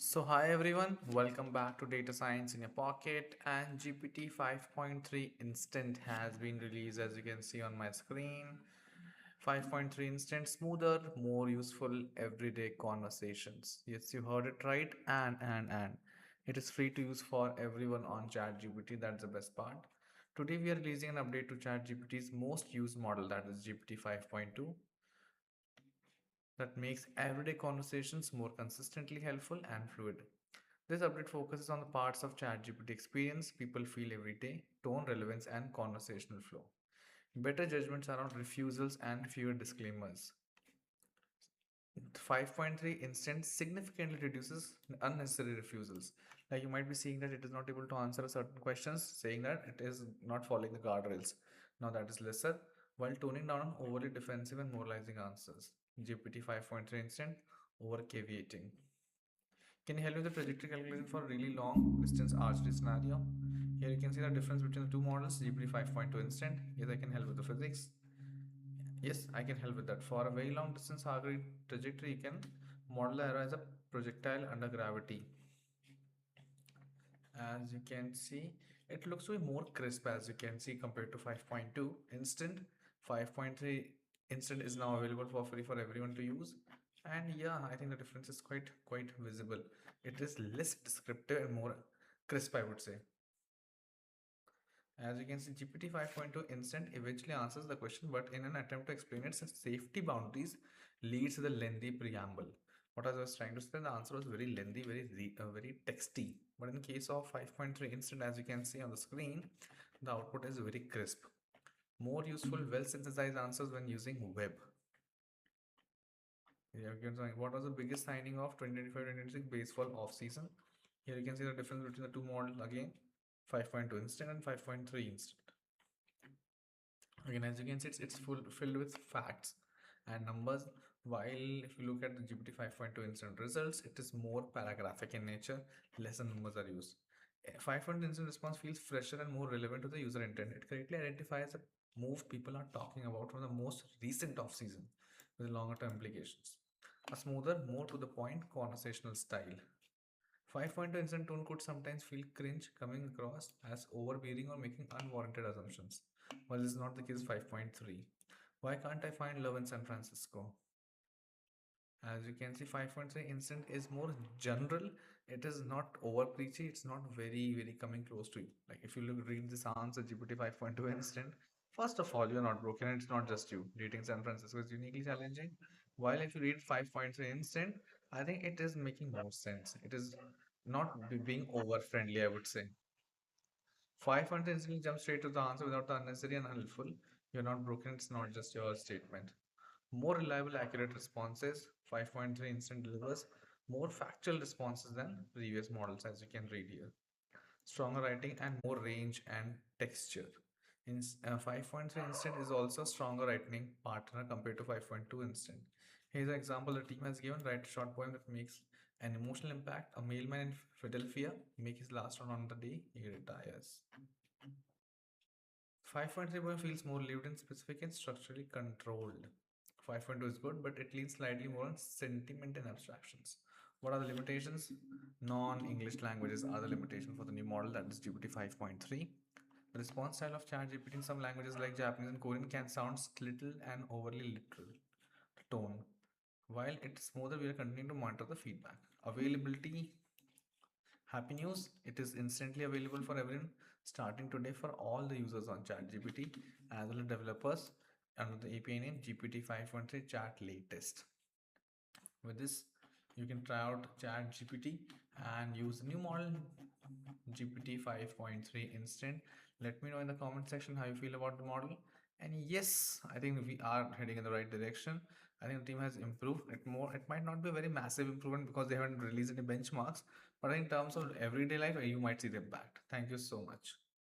Hi everyone, welcome back to Data Science in Your Pocket. And GPT 5.3 Instant has been released, as you can see on my screen. 5.3 Instant, smoother, more useful everyday conversations. Yes, you heard it right. And it is free to use for everyone on ChatGPT. That's the best part. Today we are releasing an update to ChatGPT's most used model, that is GPT 5.2, that makes everyday conversations more consistently helpful and fluid. This update focuses on the parts of ChatGPT experience people feel every day: tone, relevance, and conversational flow. Better judgments around refusals and fewer disclaimers. 5.3 Instant significantly reduces unnecessary refusals. Like you might be seeing that it is not able to answer certain questions, saying that it is not following the guardrails. Now that is lesser, while toning down on overly defensive and moralizing answers. GPT 5.3 Instant over caveating. Can you help with the trajectory calculation for a really long distance archery scenario? Here you can see the difference between the two models, GPT 5.2 Instant. Yes, I can help with the physics. Yes, I can help with that. For a very long distance archery trajectory, you can model the arrow as a projectile under gravity. As you can see, it looks to be more crisp, as you can see, compared to 5.2 Instant. 5.3 Instant is now available for free for everyone to use. And yeah, I think the difference is quite visible. It is less descriptive and more crisp, I would say. As you can see, GPT 5.2 Instant eventually answers the question, but in an attempt to explain its safety boundaries, leads to the lengthy preamble. What I was trying to say, the answer was very lengthy, very texty. But in case of 5.3 Instant, as you can see on the screen, the output is very crisp. More useful, well synthesized answers when using web. Yeah, what was the biggest signing of 2025-2026 baseball off season? Here you can see the difference between the two models again, 5.2 Instant and 5.3 Instant. Again, as you can see, it's filled with facts and numbers. While if you look at the GPT 5.2 instant results, it is more paragraphic in nature, lesser numbers are used. 5.2 instant response feels fresher and more relevant to the user intent. It correctly identifies a move people are talking about from the most recent off season with longer term implications. A smoother, more to the point conversational style. 5.2 instant tone could sometimes feel cringe, coming across as overbearing or making unwarranted assumptions. While this is not the case 5.3. Why can't I find love in San Francisco? As you can see, 5.3 instant is more general. It is not over preachy. It's not very coming close to you. Like if you look read this answer GPT 5.2 instant, first of all, you're not broken. It's not just you. Dating San Francisco is uniquely challenging. While if you read 5.3 instant, I think it is making more sense. It is not being over friendly, I would say. 500 instantly jump straight to the answer without the unnecessary and unhelpful. You're not broken, it's not just your statement. More reliable, accurate responses. 5.3 instant delivers more factual responses than previous models, as you can read here. Stronger writing and more range and texture. 5.3 instant is also stronger writing partner compared to 5.2 instant. Here's an example the team has given: write a short poem that makes an emotional impact. A mailman in Philadelphia make his last one on the day he retires. 5.3 feels more lived in, specific, and structurally controlled. 5.2 is good, but it leans slightly more on sentiment and abstractions. What are the limitations? Non-English languages are the limitation for the new model, that is GPT 5.3. The response style of ChatGPT in some languages like Japanese and Korean can sound little and overly literal. Tone. While it's smoother, we are continuing to monitor the feedback. Availability. Happy news, it is instantly available for everyone starting today for all the users on ChatGPT as well as developers under the API name GPT 5.3 Chat Latest. With this, you can try out ChatGPT and use the new model GPT 5.3 Instant. Let me know in the comment section how you feel about the model. And yes, I think we are heading in the right direction. I think the team has improved it more. It might not be a very massive improvement because they haven't released any benchmarks, but in terms of everyday life, you might see the impact. Thank you so much.